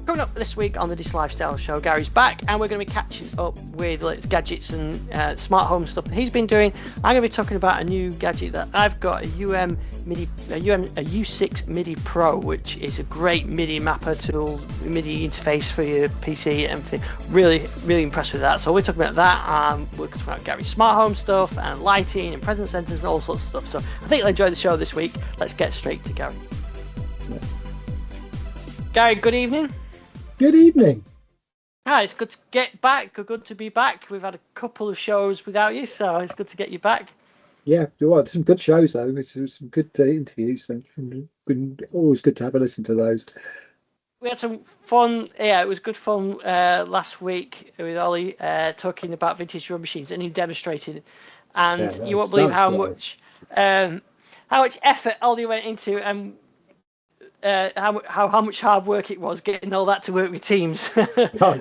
Coming up this week on the Digital Lifestyle Show, Gary's back, and we're going to be catching up with gadgets and smart home stuff that he's been doing. I'm going to be talking about a new gadget that I've got, a U6 MIDI Pro, which is a great MIDI mapper tool, MIDI interface for your PC and everything. Really, really impressed with that. So we're talking about that. We're talking about Gary's smart home stuff and lighting and presence centers and all sorts of stuff. So I think you'll enjoy the show this week. Let's get straight to Gary. Gary, good evening. Good evening. Hi, it's good to get back. Good to be back. We've had a couple of shows without you, so it's good to get you back. Yeah, well, some good shows though. It's some good interviews. Always good to have a listen to those. We had some fun. Yeah, it was good fun last week with Ollie talking about vintage drum machines, and he demonstrated. And you won't believe how much effort Ollie went into and. How much hard work it was getting all that to work with Teams. I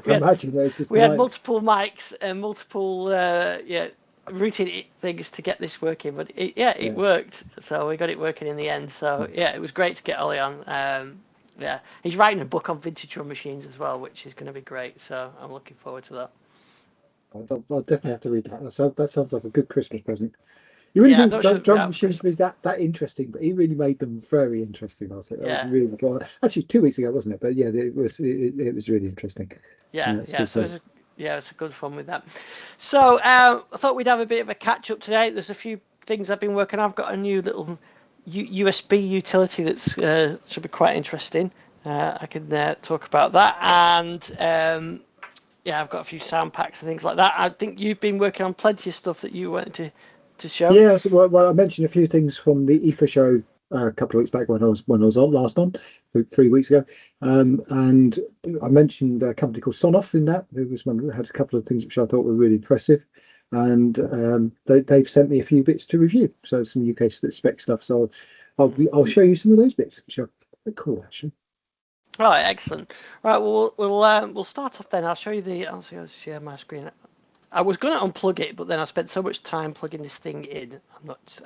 can imagine. We had multiple mics and multiple routing things to get this working, but it worked. So we got it working in the end. So it was great to get Ollie on. He's writing a book on vintage drum machines as well, which is going to be great. So I'm looking forward to that. I'll definitely have to read that. That sounds like a good Christmas present. You really think drum machines to be that interesting, but he really made them very interesting. I think that was really good. Actually 2 weeks ago, wasn't it? But yeah, it was really interesting. It's a good fun with that. So I thought we'd have a bit of a catch up today. There's a few things I've been working on. I've got a new little USB utility that's should be quite interesting. I can talk about that, and I've got a few sound packs and things like that. I think you've been working on plenty of stuff that you wanted to show. Yeah, well, I mentioned a few things from the IFA show a couple of weeks back when I was on last on 3 weeks ago, and I mentioned a company called Sonoff in that. It was one that had a couple of things which I thought were really impressive, and they've sent me a few bits to review. So some UK spec stuff. So I'll show you some of those bits, which are quite cool actually. All right, excellent. Right, we'll start off then. I'll show you I'll share my screen. I was going to unplug it, but then I spent so much time plugging this thing in.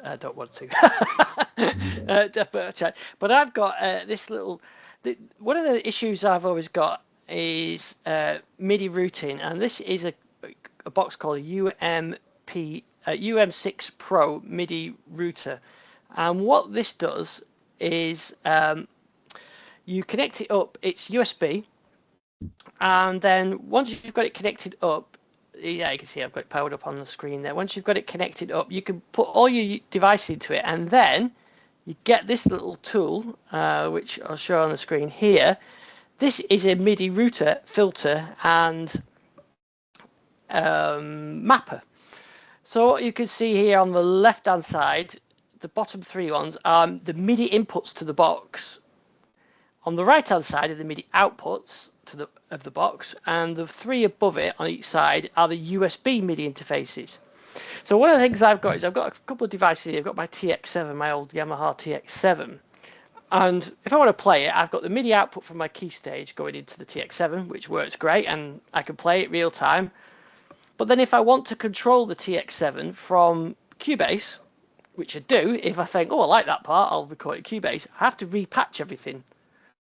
I don't want to. But I've got this little. One of the issues I've always got is MIDI routing, and this is a box called UM6 Pro MIDI router. And what this does is you connect it up. It's USB, and then once you've got it connected up. Yeah, you can see I've got it powered up on the screen there. Once you've got it connected up, you can put all your devices into it, and then you get this little tool, which I'll show on the screen here. This is a MIDI router, filter, and mapper. So what you can see here on the left-hand side, the bottom three ones are the MIDI inputs to the box. On the right-hand side are the MIDI outputs of the box, and the three above it on each side are the USB MIDI interfaces. So one of the things I've got is I've got a couple of devices here. I've got my TX7, my old Yamaha TX7, and if I want to play it, I've got the MIDI output from my key stage going into the TX7, which works great, and I can play it real time. But then if I want to control the TX7 from Cubase, which I do, if I think, I like that part, I'll record it Cubase, I have to repatch everything,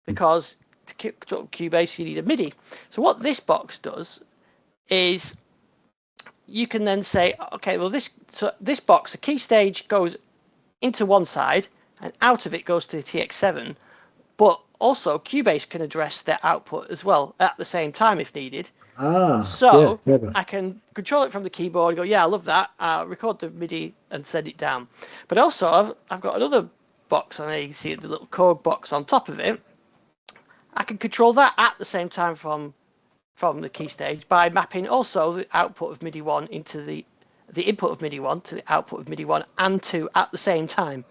because to control Cubase you need a MIDI. So what this box does is you can then say, okay, well this box, the key stage goes into one side and out of it goes to the TX7, but also Cubase can address their output as well at the same time if needed. I can control it from the keyboard and go, I love that, record the MIDI and send it down. But also I've got another box on there. You can see the little Korg box on top of it. I can control that at the same time from the key stage by mapping also the output of MIDI 1 into the input of MIDI 1 to the output of MIDI 1 and 2 at the same time.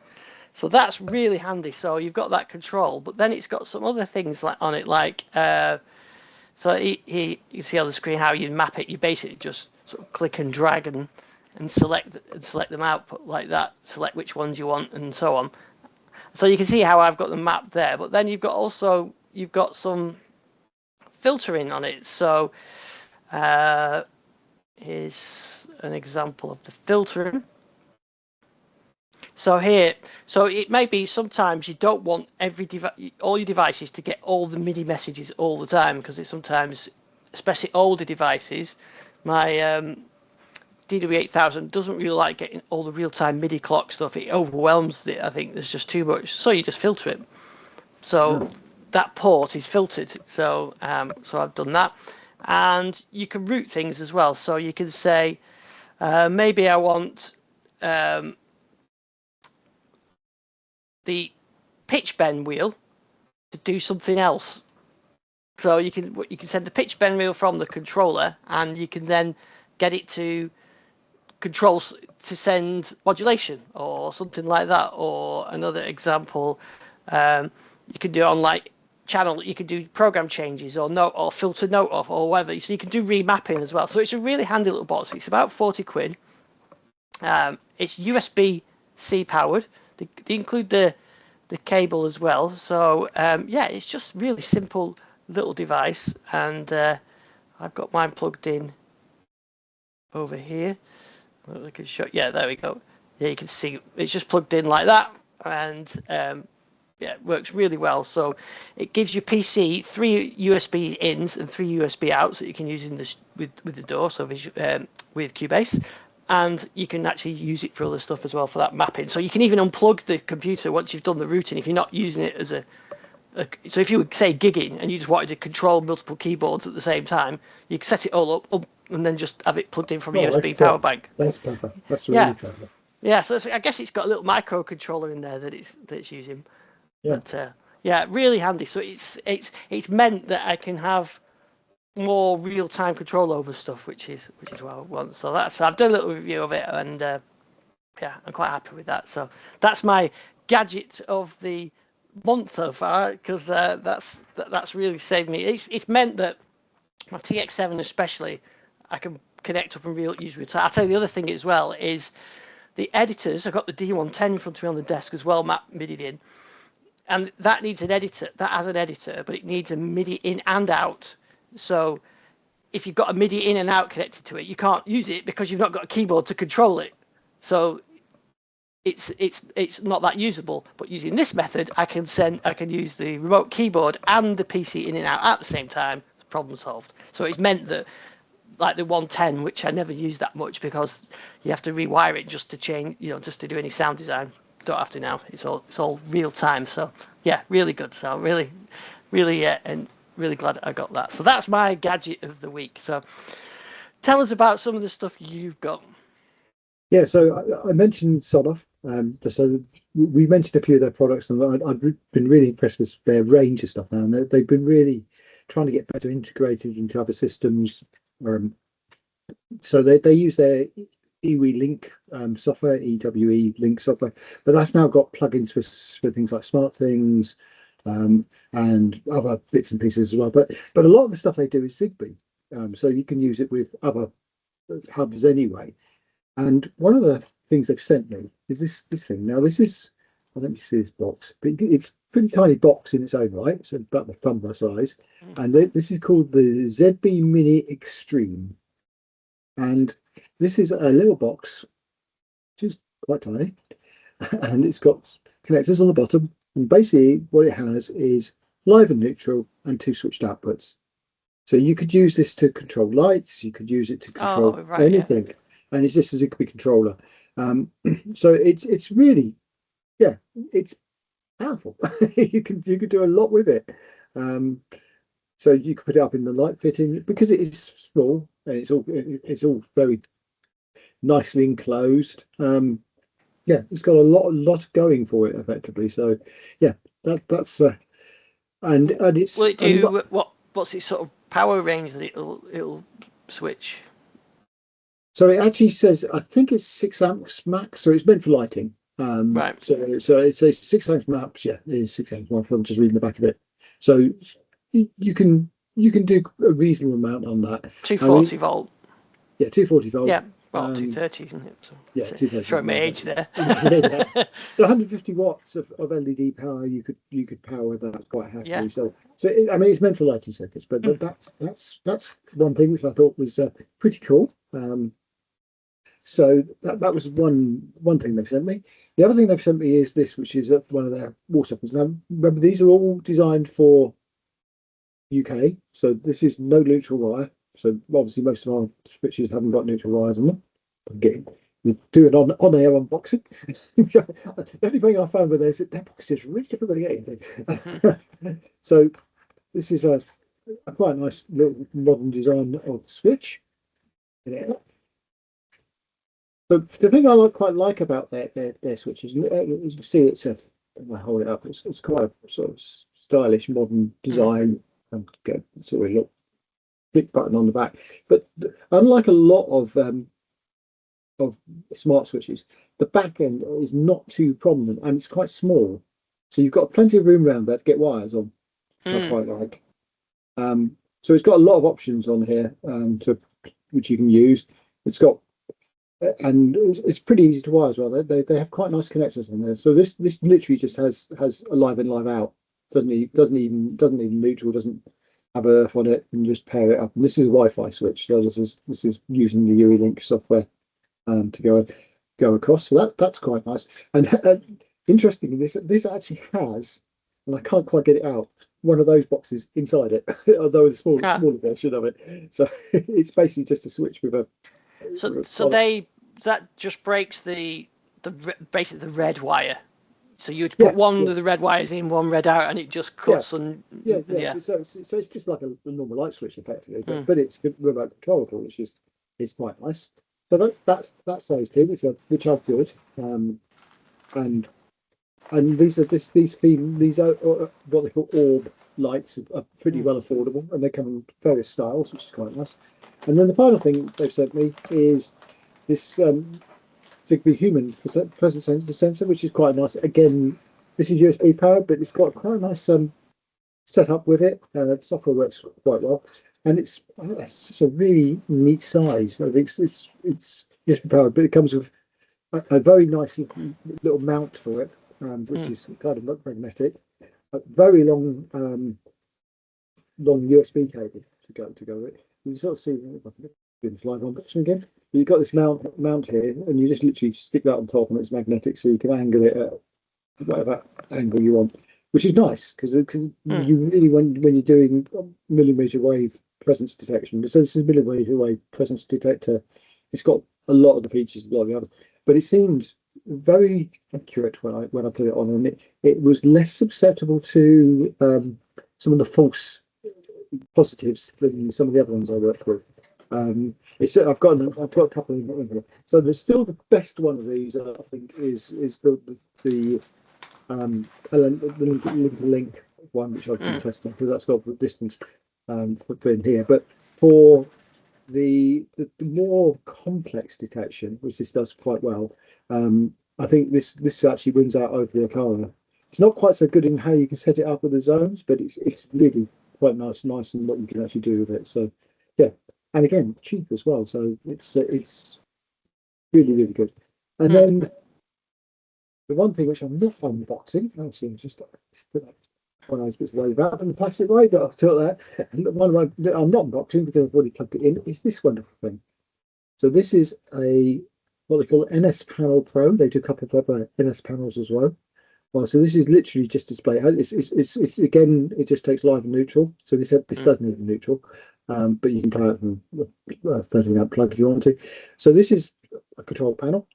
So that's really handy. So you've got that control, but then it's got some other things on it, like so you see on the screen how you map it. You basically just sort of click and drag and select them output like that, select which ones you want and so on. So you can see how I've got them mapped there, but then you've got some filtering on it. So here's an example of the filtering. So here, so it may be sometimes you don't want all your devices to get all the MIDI messages all the time, because it's sometimes, especially older devices, my DW8000 doesn't really like getting all the real-time MIDI clock stuff. It overwhelms it. I think there's just too much. So you just filter it. So that port is filtered. So so I've done that, and you can route things as well. So you can say maybe I want the pitch bend wheel to do something else. So you can send the pitch bend wheel from the controller, and you can then get it to controls to send modulation or something like that. Or another example, you can do on like channel, you can do program changes or note or filter note off or whatever. So you can do remapping as well. So it's a really handy little box. It's about 40 quid. It's USB-C powered. They include the cable as well. So yeah, it's just really simple little device, and I've got mine plugged in over here. I can show. Yeah, there we go. Yeah, you can see it's just plugged in like that, and yeah, it works really well. So it gives your PC 3 USB ins and 3 USB outs that you can use in this with the DAW, so with Cubase. And you can actually use it for other stuff as well, for that mapping. So you can even unplug the computer once you've done the routing if you're not using it as so if you would say gigging and you just wanted to control multiple keyboards at the same time, you can set it all up and then just have it plugged in from a USB power bank. That's clever. That's really clever. Yeah, so I guess it's got a little microcontroller in there that it's using. Yeah. But yeah, really handy. So it's meant that I can have more real-time control over stuff, which is what I want. So I've done a little review of it, and yeah, I'm quite happy with that. So that's my gadget of the month so far, because that's really saved me. It's meant that my TX7 especially, I can connect up and use real time. I'll tell you the other thing as well is the editors. I've got the D110 in front of me on the desk as well, MIDI'd in, and that needs an editor. That has an editor, but it needs a MIDI in and out. So if you've got a MIDI in and out connected to it, you can't use it because you've not got a keyboard to control it. So it's not that usable. But using this method, I can use the remote keyboard and the PC in and out at the same time. Problem solved. So it's meant that, like the 110, which I never use that much because you have to rewire it just to change, just to do any sound design. Don't have to now. It's all real time. So yeah, really good. So really and really glad I got that. So that's my gadget of the week. So tell us about some of the stuff you've got. Yeah, so I mentioned Sonoff. So we mentioned a few of their products, and I've been really impressed with their range of stuff now. And they've been really trying to get better integrated into other systems. So they use their EWE Link software, EWE Link software, but that's now got plugins for things like SmartThings and other bits and pieces as well. But a lot of the stuff they do is Zigbee, so you can use it with other hubs anyway. And one of the things they've sent me is this thing. Now this is, I don't know if you see this box, but it's a pretty tiny box in its own right. It's about the thumb size, and this is called the ZB Mini Extreme. And this is a little box, which is quite tiny, and it's got connectors on the bottom. And basically what it has is live and neutral and 2 switched outputs. So you could use this to control lights, you could use it to control anything. Yeah. And it's just a Zigbee controller. So it's really, yeah, it's powerful. you can do a lot with it. So you could put it up in the light fitting because it is small and it's all very nicely enclosed. Yeah, it's got a lot going for it effectively. So yeah, that's and it's. Will it do what's its sort of power range that it'll switch? So it actually says, I think it's 6 amps max. So it's meant for lighting. Right. So it says 6 amps max. Yeah, it is 6 amps. I'm just reading the back of it. So you can do a reasonable amount on that. 240 volt. Yeah, 240 volt. Yeah, well, 230, isn't it? So yeah, 230. Showing my age there. Yeah. So 150 watts of LED power, you could power that quite happily. Yeah. So it's meant for lighting circuits, but that's one thing which I thought was pretty cool. So that was one thing they've sent me. The other thing they've sent me is this, which is one of their wall stoppers. Now, remember, these are all designed for UK, so this is no neutral wire. So obviously, most of our switches haven't got neutral wires on them. Again, we do it on air unboxing. The only thing I found with this is that their box is really difficult to get into. So this is a quite nice little modern design of switch. Yeah. So the thing I quite like about their switches, as you see, it's a. I hold it up. It's quite a sort of stylish modern design. And get sort of little big button on the back. But unlike a lot of smart switches, the back end is not too prominent and it's quite small. So you've got plenty of room around there to get wires on, which I quite like. So it's got a lot of options on here which you can use. It's got and it's pretty easy to wire as well. They have quite nice connectors on there. So this literally just has a live in, live out. Doesn't even neutral, doesn't have earth on it, and just pair it up. And this is a Wi-Fi switch, so this is using the UE-Link software to go across. So that's quite nice. And interestingly, this actually has, and I can't quite get it out, one of those boxes inside it, although it's a smaller version of it. So it's basically just a switch with a. So that just breaks basically the red wire. So you'd put one of the red wires in, one red out, and it just cuts. And So it's just like a normal light switch, effectively, but it's remote controllable, which is quite nice. So that's those two, which are good. And these are what they call orb lights, are pretty well affordable, and they come in various styles, which is quite nice. And then the final thing they've sent me is this. Zigbee human presence sensor, which is quite nice. Again, this is USB powered, but it's got quite a nice setup with it. The software works quite well, and it's just a really neat size. I think it's USB powered, but it comes with a very nice little mount for it, which is kind of magnetic. A very long USB cable to go with it. You can sort of see if I can do this live unboxing again. You've got this mount here, and you just literally stick that on top, and it's magnetic, so you can angle it at whatever angle you want, which is nice because you really, when you're doing millimeter wave presence detection, so this is a millimeter wave presence detector. It's got a lot of the features of a lot of the others, but it seemed very accurate when I put it on, and it was less susceptible to some of the false positives than some of the other ones I worked with. I've got a couple in here. So there's still the best one of these, I think, is the link one, which I've been testing because that's got the distance put in here. But for the more complex detection, which this does quite well, I think this actually wins out over the Akara. It's not quite so good in how you can set it up with the zones, but it's really quite nice in what you can actually do with it. So yeah. And again, cheap as well, so it's really good. And then the one thing which I'm not unboxing, actually, just one I was a bit worried about, and the plastic way, but I've thought that. And the one that I'm not unboxing because I've already plugged it in is this wonderful thing. So this is what they call NS Panel Pro. They do a couple of other NS panels as well. Well, so this is literally just display. It's again, it just takes live and neutral. So this doesn't need neutral, but you can play it from a 13-amp plug if you want to. So this is a control panel.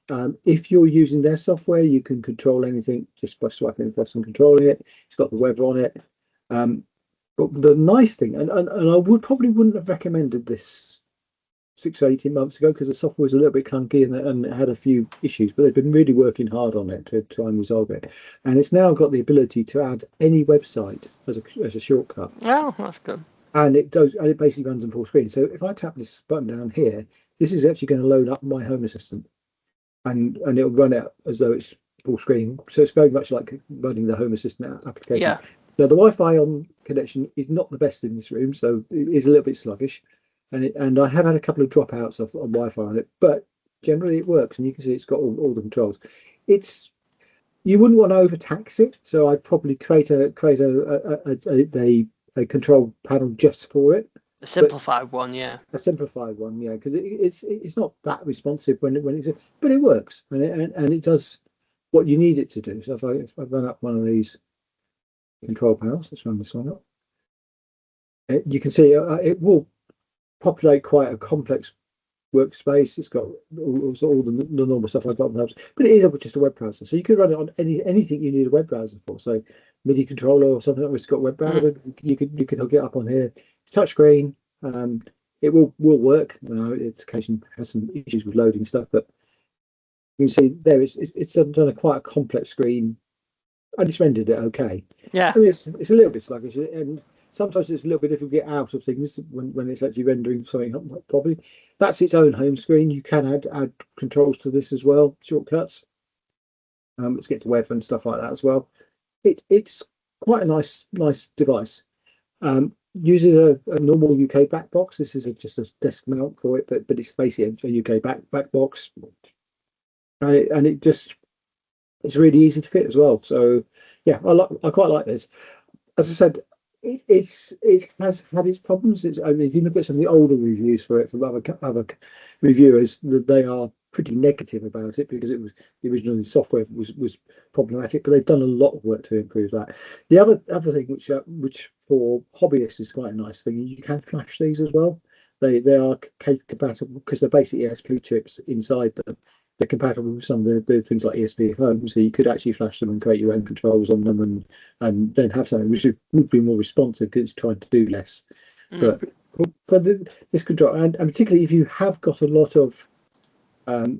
If you're using their software, you can control anything just by swiping across and controlling it. It's got the weather on it. But the nice thing, and I wouldn't have recommended this 6 or 18 months ago because the software was a little bit clunky and it had a few issues, but they've been really working hard on it to try and resolve it. And it's now got the ability to add any website as a shortcut. Oh, that's good. And it basically runs in full screen. So if I tap this button down here, this is actually going to load up my Home Assistant, and it'll run it as though it's full screen. So it's very much like running the Home Assistant application. Yeah. Now the Wi-Fi on connection is not the best in this room, so it is a little bit sluggish. And I have had a couple of dropouts of Wi-Fi on it, but generally it works, and you can see it's got all the controls. You wouldn't want to overtax it, so I'd probably create a control panel just for it. A simplified one, yeah. A simplified one, yeah, because it's not that responsive when it's, but it works and it does what you need it to do. So if I run up one of these control panels, let's run this one up. You can see it will populate quite a complex workspace. It's got all the normal stuff I've got, but it is just a web browser. So you could run it on anything you need a web browser for. So MIDI controller or something that's got web browser, you could hook it up on here. Touchscreen. It will work. It's occasionally has some issues with loading stuff, but you can see there it's done quite a complex screen, and it's rendered it okay. Yeah, I mean, it's a little bit sluggish, and sometimes it's a little bit difficult to get out of things when it's actually rendering something up properly. That's its own home screen. You can add controls to this as well, shortcuts. Let's get to web and stuff like that as well. It's quite a nice device. Uses a normal UK back box. This is just a desk mount for it, but it's basically a UK back box, and it's really easy to fit as well. So yeah, I quite like this. As I said, it has had its problems. I mean, if you look at some of the older reviews for it from other reviewers, they are pretty negative about it because the original software was problematic. But they've done a lot of work to improve that. The other thing which for hobbyists is quite a nice thing, you can flash these as well. They are compatible because they're basically ESP chips inside them. They're compatible with some of the things like ESP home, so you could actually flash them and create your own controls on them, and then have something which would be more responsive because it's trying to do less. But for this control, and particularly if you have got a lot of their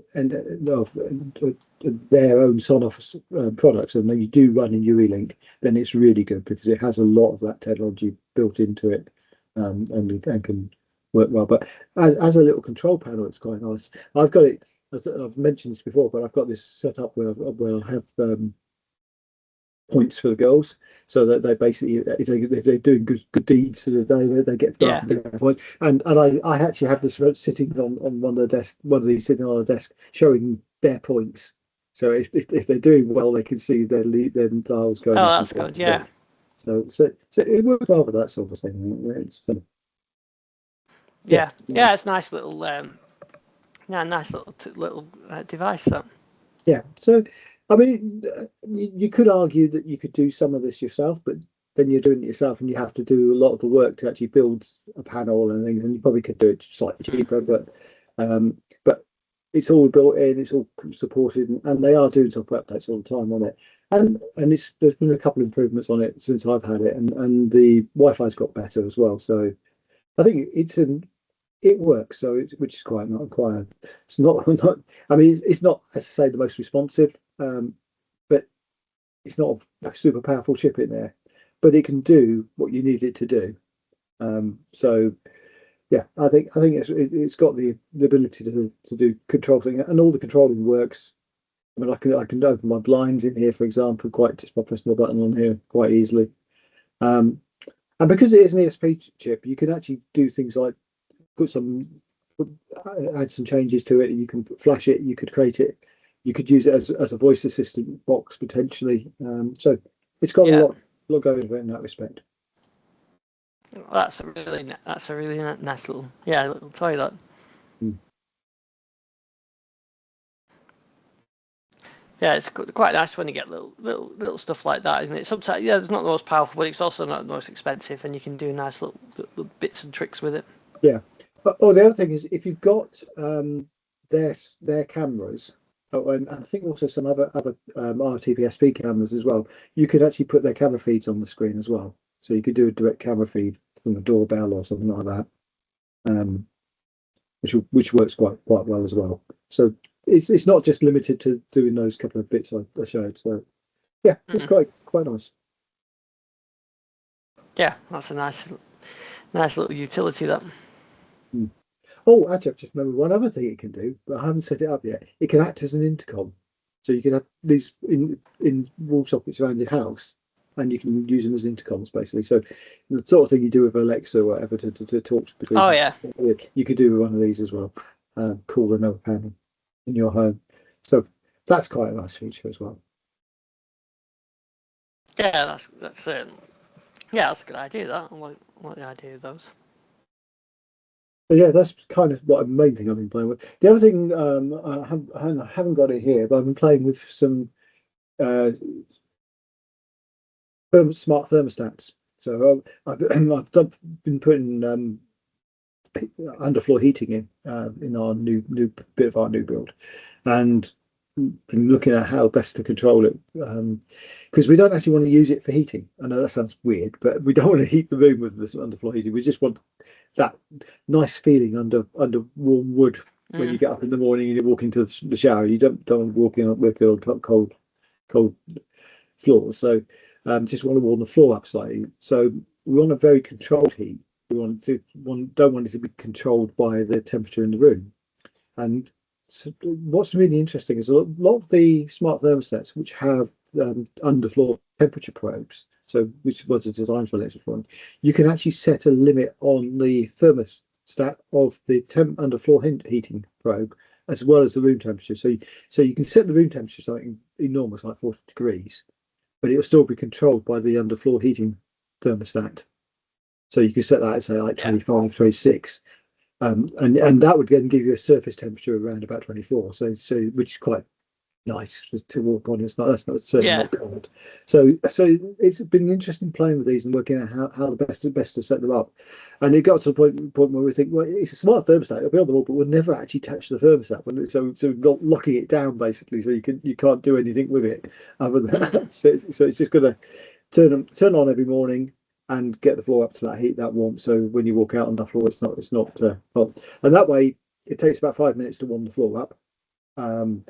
own Sonoff products, and then you do run in UE-Link, then it's really good because it has a lot of that technology built into it, and can work well. But as a little control panel, it's quite nice. I've got it. I've mentioned this before, but I've got this set up where I have points for the girls, so that they basically, if they're doing good deeds for the day, they get points. And I actually have this sitting on one of the desk, one of these sitting on a desk, showing their points. So if they're doing well, they can see their dials going. Oh, that's good. Yeah. So it works well for that sort of thing. It's it's nice little. Nice little device. That. Yeah. So, I mean, you could argue that you could do some of this yourself, but then you're doing it yourself, and you have to do a lot of the work to actually build a panel and things. And you probably could do it slightly cheaper, but it's all built in, it's all supported, and they are doing software updates all the time on it. And there's been a couple of improvements on it since I've had it, and the Wi-Fi's got better as well. So, I think it works, which is quite not required. It's not. I mean, it's not, as I say, the most responsive, but it's not a super powerful chip in there. But it can do what you need it to do. So, yeah, I think it's got the ability to do control thing, and all the controlling works. I mean, I can open my blinds in here, for example, just by pressing the button on here quite easily. And because it is an ESP chip, you can actually do things like add some changes to it. You can flash it, you could create it, you could use it as a voice assistant box potentially. So it's got a lot going for it in that respect. Well, that's a really nice little toy, that. Yeah, it's quite nice when you get little stuff like that, isn't it? Sometimes, it's not the most powerful, but it's also not the most expensive, and you can do nice little bits and tricks with it. Yeah. The other thing is, if you've got their cameras, and I think also some other RTPSP cameras as well, you could actually put their camera feeds on the screen as well. So you could do a direct camera feed from a doorbell or something like that, which works quite well as well. So it's not just limited to doing those couple of bits I showed. So yeah, it's quite nice. Yeah, that's a nice little utility, that. Oh, actually, I've just remembered one other thing it can do, but I haven't set it up yet. It can act as an intercom. So you can have these in wall sockets around your house, and you can use them as intercoms, basically. So the sort of thing you do with Alexa or whatever to talk between. Oh, yeah. You could do with one of these as well. Call another panel in your home. So that's quite a nice feature as well. Yeah, that's a good idea. That I like the idea of those. But yeah, that's kind of what the main thing I've been playing with. The other thing, I haven't got it here, but I've been playing with some uh, smart thermostats. So been putting underfloor heating in our new bit of our new build, and been looking at how best to control it, because we don't actually want to use it for heating. I know that sounds weird, but we don't want to heat the room with this underfloor heating. We just want that nice feeling under warm wood when you get up in the morning and you walk into the shower. You don't want to walk in on cold floors. So just want to warm the floor up slightly. So we want a very controlled heat. We don't want it to be controlled by the temperature in the room. And so what's really interesting is a lot of the smart thermostats which have underfloor temperature probes, so which was designed for electric flooring, you can actually set a limit on the thermostat of the underfloor heating probe as well as the room temperature. So you can set the room temperature something enormous like 40 degrees, but it will still be controlled by the underfloor heating thermostat. So you can set that at say like 25, 26. And that would then give you a surface temperature around about 24. So which is quite nice to walk on. That's not certainly not cold. So it's been interesting playing with these and working out how the best to set them up. And it got to the point where we think, well, it's a smart thermostat, it'll be on the wall, but we'll never actually touch the thermostat. So not locking it down basically, so you can't do anything with it other than that. So it's just gonna turn on every morning and get the floor up to that warmth. So when you walk out on the floor, it's not hot. And that way, it takes about 5 minutes to warm the floor up, and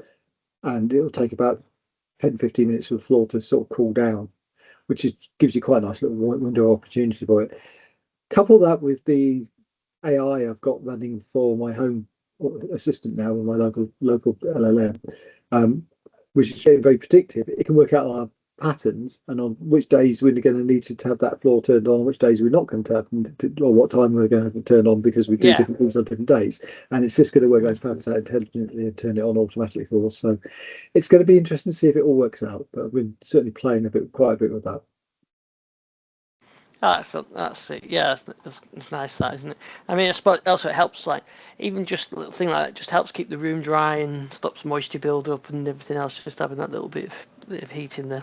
it'll take about 10-15 minutes for the floor to sort of cool down, which gives you quite a nice little window of opportunity for it. Couple that with the AI I've got running for my home assistant now with my local LLM, which is very predictive. It can work out our patterns and on which days we're going to need to have that floor turned on, which days we're not going to have, or what time we're going to have to turn on, because we do different things on different days, and it's just going to work those patterns out intelligently and turn it on automatically for us. So it's going to be interesting to see if it all works out, but we're certainly playing quite a bit with that. That's it. Yeah, it's nice, that, isn't it? I mean, I suppose also it helps, like, even just a little thing like that just helps keep the room dry and stops moisture build up and everything else, just having that little bit of heat in there.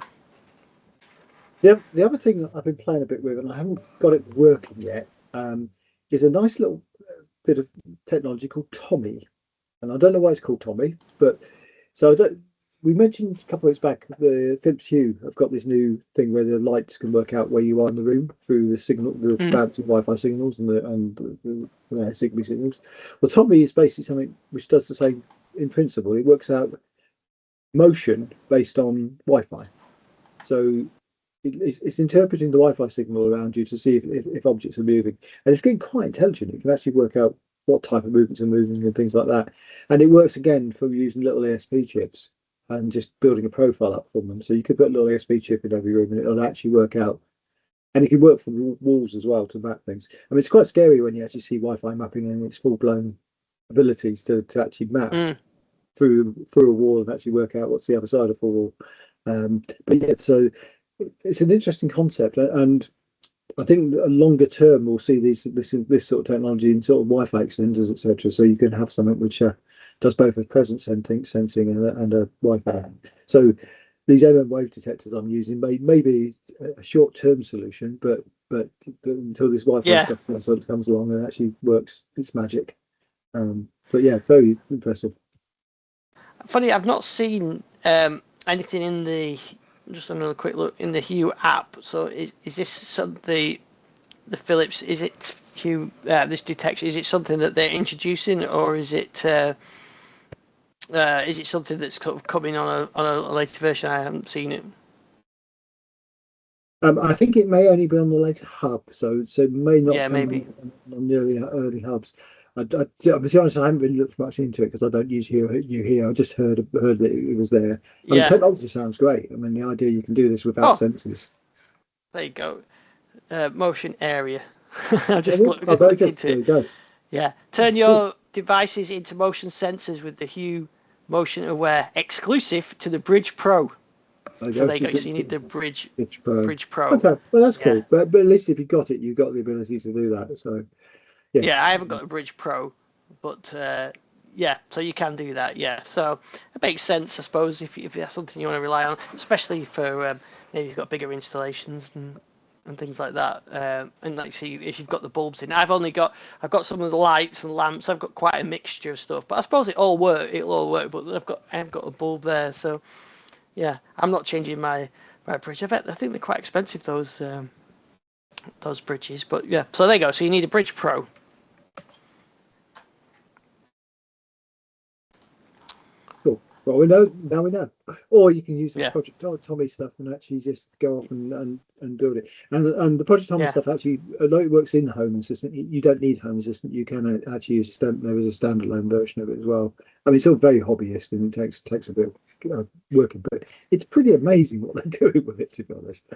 The other thing that I've been playing a bit with, and I haven't got it working yet, is a nice little bit of technology called Tommy. And I don't know why it's called Tommy, but we mentioned a couple of weeks back, the Philips Hue have got this new thing where the lights can work out where you are in the room through the signal, the bouncing Wi-Fi signals and the Zigbee signals. Well, Tommy is basically something which does the same in principle. It works out motion based on Wi-Fi. So it's interpreting the Wi-Fi signal around you to see if objects are moving, and it's getting quite intelligent. It can actually work out what type of movements are moving and things like that. And it works again for using little ASP chips and just building a profile up from them. So you could put a little ASP chip in every room and it'll actually work out. And it can work from walls as well to map things. I mean, it's quite scary when you actually see Wi-Fi mapping and its full-blown abilities to actually map through a wall and actually work out what's the other side of the wall. But yeah, so it's an interesting concept, and I think a longer term we'll see this sort of technology in sort of Wi-Fi extenders, etc. So you can have something which does both a presence sensing and a Wi-Fi. So these wave detectors I'm using may be a short-term solution, but until this Wi-Fi stuff comes along and actually works its magic. But yeah, very impressive. Funny, I've not seen anything in the. Just another quick look in the Hue app. So is this the Philips? Is it Hue? This detection, is it something that they're introducing, or is it something that's sort of coming on a later version? I haven't seen it. I think it may only be on the later hub, so it may not. Yeah, maybe on the early hubs. To be honest, I haven't really looked much into it because I don't use Hue here. I just heard that it was there. I mean, technology sounds great. I mean, the idea you can do this without sensors. There you go. Motion area. I just looked into it. Yeah, turn your devices into motion sensors with the Hue Motion Aware, exclusive to the Bridge Pro. So there you go. So you need the Bridge Pro. Okay, well that's cool. But at least if you got it, you've got the ability to do that. So Yeah, I haven't got a Bridge Pro, but yeah, so you can do that. Yeah, so it makes sense, I suppose, if that's something you want to rely on, especially for maybe you've got bigger installations and things like that. And like, see, if you've got the bulbs in, I've got some of the lights and lamps. I've got quite a mixture of stuff, but I suppose it'll all work. But I haven't got a bulb there, so yeah, I'm not changing my bridge. I think they're quite expensive, those bridges. But yeah, so there you go. So you need a Bridge Pro. Cool. Well, we know now. We know. Or you can use this Yeah. Project Tommy stuff and actually just go off and build it. And the Project Tommy stuff actually, although it works in Home Assistant, you don't need Home Assistant. You can actually use there is a standalone version of it as well. I mean, it's all very hobbyist and it takes a bit of working, but it's pretty amazing what they're doing with it, to be honest.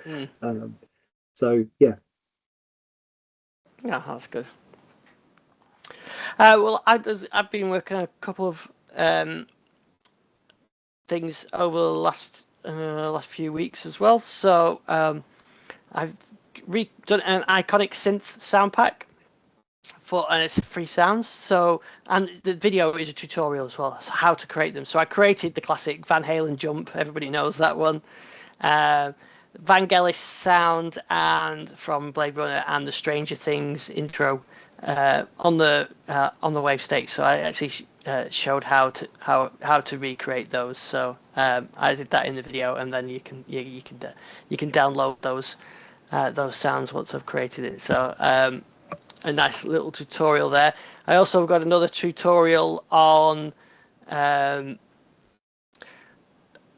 So yeah. Yeah, that's good. Well, I've been working on a couple of things over the last few weeks as well. So I've done an iconic synth sound pack and it's free sounds. So, and the video is a tutorial as well, so how to create them. So I created the classic Van Halen jump. Everybody knows that one. Vangelis sound and from Blade Runner and the Stranger Things intro on the wave state. So I actually showed how to recreate those. So I did that in the video, and then you can download those sounds once I've created it. So a nice little tutorial there. I also got another tutorial on where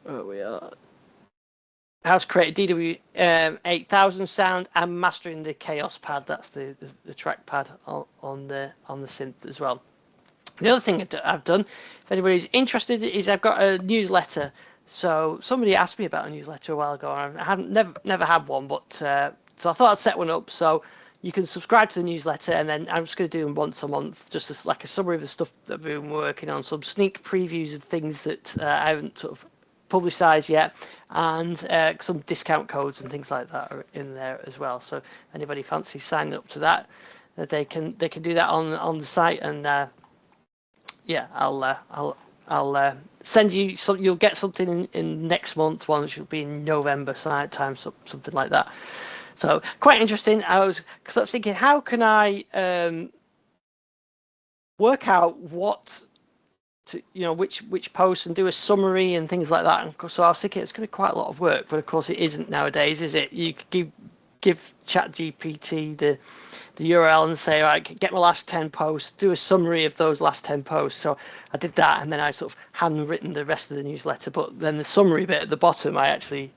we are. How to create a DW 8000 sound and mastering the Chaos pad. That's the track pad on the synth as well. The other thing I've done, if anybody's interested, is I've got a newsletter. So somebody asked me about a newsletter a while ago, and I hadn't never had one, but so I thought I'd set one up. So you can subscribe to the newsletter, and then I'm just going to do them once a month, just as like a summary of the stuff that I've been working on, some sneak previews of things that I haven't sort of publicized yet, and some discount codes and things like that are in there as well. So anybody fancies signing up to that, they can do that on the site, and yeah, I'll send you some. You'll get something in next month, one which will be in November time, something like that. So quite interesting. I was thinking, how can I work out what to, which posts and do a summary and things like that. And so I was thinking it's going to be quite a lot of work, but of course it isn't nowadays, is it? You give ChatGPT the URL and say, all right, get my last 10 posts, do a summary of those last 10 posts. So I did that, and then I sort of handwritten the rest of the newsletter. But then the summary bit at the bottom, I actually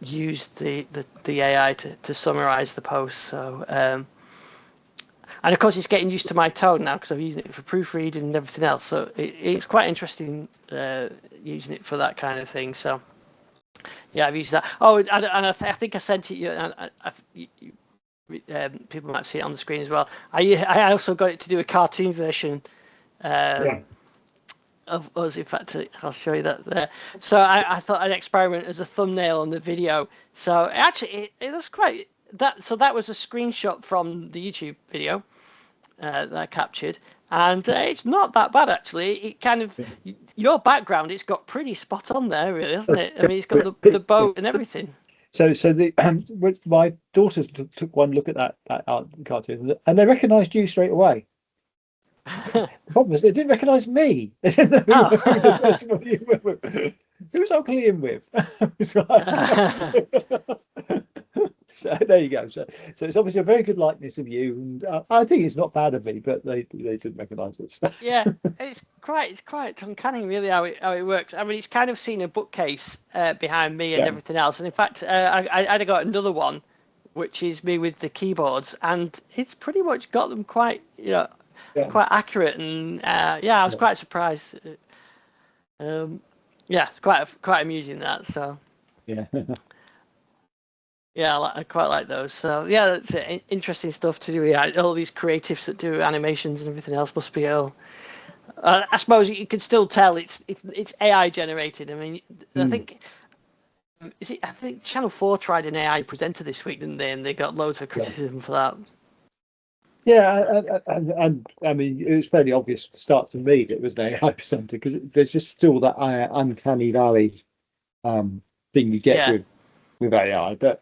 used the AI to summarize the post. So and of course it's getting used to my tone now because I'm using it for proofreading and everything else. So it's quite interesting using it for that kind of thing. So yeah, I've used that. Oh, and I think I sent it you. People might see it on the screen as well. I also got it to do a cartoon version of us. In fact, I'll show you that there. So I thought I'd experiment as a thumbnail on the video. So actually, it was quite that. So that was a screenshot from the YouTube video that I captured, and it's not that bad actually. It kind of your background, it's got pretty spot on there, really, hasn't it? I mean, it's got the boat and everything. So my daughters took one look at that art cartoon, and they recognised you straight away. The problem is they didn't recognise me. They didn't know who the person was you were with. Who's Uncle Ian with? So there you go. So it's obviously a very good likeness of you, and I think it's not bad of me, but they didn't recognise it. Yeah, it's quite uncanny, really, how it works. I mean, it's kind of seen a bookcase behind me and everything else, and in fact, I got another one, which is me with the keyboards, and it's pretty much got them quite quite accurate, and I was quite surprised. It's quite amusing that. So yeah, I quite like those. So yeah, that's interesting stuff to do. Yeah, all these creatives that do animations and everything else must be all. I suppose you can still tell it's AI generated. I mean, I think Channel 4 tried an AI presenter this week, didn't they? And they got loads of criticism for that. Yeah, and I mean, it was fairly obvious to start to me that it was an AI presenter because there's just still that uncanny valley thing you get Yeah. with AI. But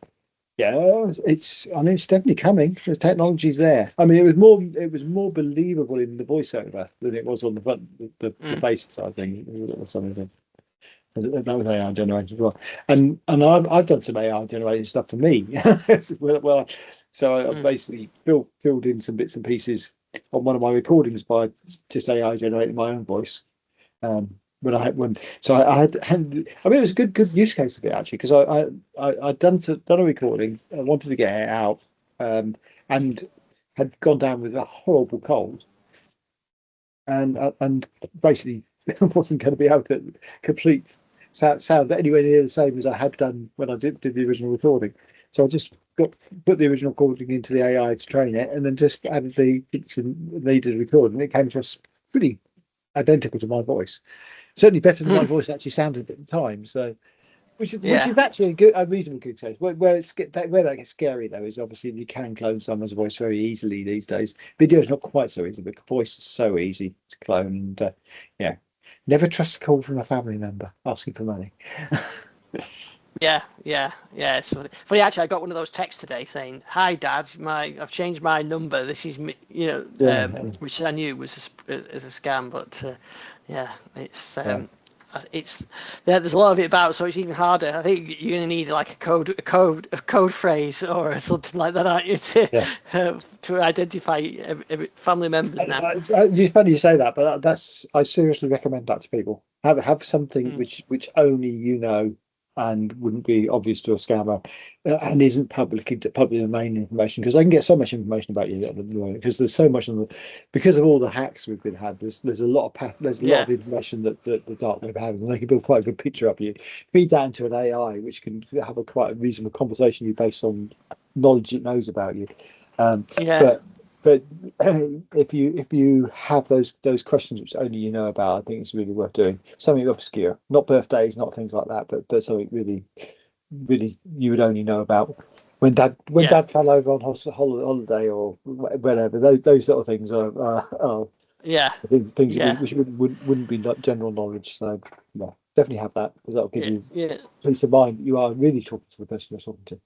yeah, I mean, it's definitely coming. The technology's there. I mean, it was more believable in the voiceover than it was on the front, the face side thing. Or something. That was AI generated as well, and I've done some AI generated stuff for me. well, so I basically filled in some bits and pieces on one of my recordings by just AI generating my own voice. When I had one, so I had, I mean, it was a good use case of it actually because I'd done a recording. I wanted to get it out, and had gone down with a horrible cold, and basically wasn't going to be able to complete sound anywhere near the same as I had done when I did the original recording. So I just put the original recording into the AI to train it, and then just added the bits needed recording. It came across pretty identical to my voice, certainly better than my voice actually sounded at the time. So, which is actually a reasonable good case. Where that gets scary though is obviously you can clone someone's voice very easily these days. Video is not quite so easy, but voice is so easy to clone. And yeah, never trust a call from a family member asking for money. Yeah. It's funny. Actually, I got one of those texts today saying, "Hi, Dad. I've changed my number. This is me." Which I knew was a scam, but yeah, it's there's a lot of it about, so it's even harder. I think you're going to need like a code phrase or something like that, aren't you, to identify family members now. It's funny you say that, but I seriously recommend that to people. Have something which only you know and wouldn't be obvious to a scammer, and isn't public domain information, because I can get so much information about you at the moment because there's so much because of all the hacks we've been had. There's a lot of information that the dark web has, and they can build quite a good picture of you. Feed that into an AI, which can have quite a reasonable conversation based on knowledge it knows about you. But if you have those questions which only you know about, I think it's really worth doing. Something obscure, not birthdays, not things like that, but something really you would only know about. When Dad fell over on holiday or whatever, those sort of things are things which wouldn't be general knowledge. So yeah, definitely have that, because that'll give you peace of mind. You are really talking to the person you're talking to.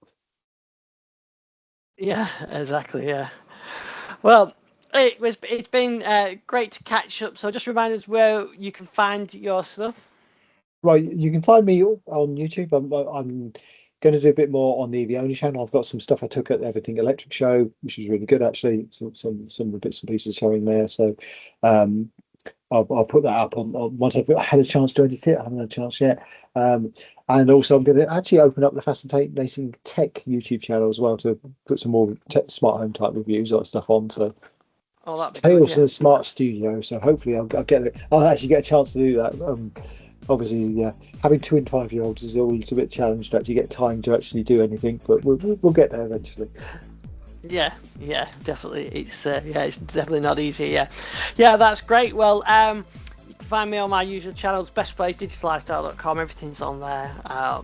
Yeah, exactly. Yeah. Well, it's been great to catch up. So just remind us where you can find your stuff. Right, you can find me on YouTube. I'm going to do a bit more on the Only channel. I've got some stuff I took at the Everything Electric show, which is really good actually. Some of the bits and pieces showing there. So I'll put that up on once I've had a chance to edit it. I haven't had a chance yet. And also I'm going to actually open up the Fascinating Tech YouTube channel as well to put some more smart home type reviews or stuff on. So Tales of the Smart Studio. So hopefully I'll actually get a chance to do that. Obviously, having 2 and 5-year-olds is always a bit challenged to actually get time to actually do anything, but we'll get there eventually. Yeah, definitely. It's definitely not easy. Yeah, that's great. Well, you can find me on my usual channels, Best Place, digitallifestyle.com. Everything's on there,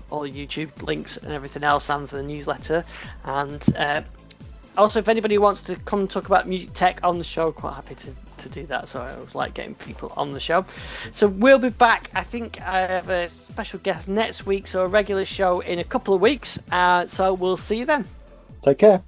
all the YouTube links and everything else, and for the newsletter. And also, if anybody wants to come and talk about music tech on the show, quite happy to do that. So I always like getting people on the show. So we'll be back. I think I have a special guest next week, so a regular show in a couple of weeks. So we'll see you then. Take care.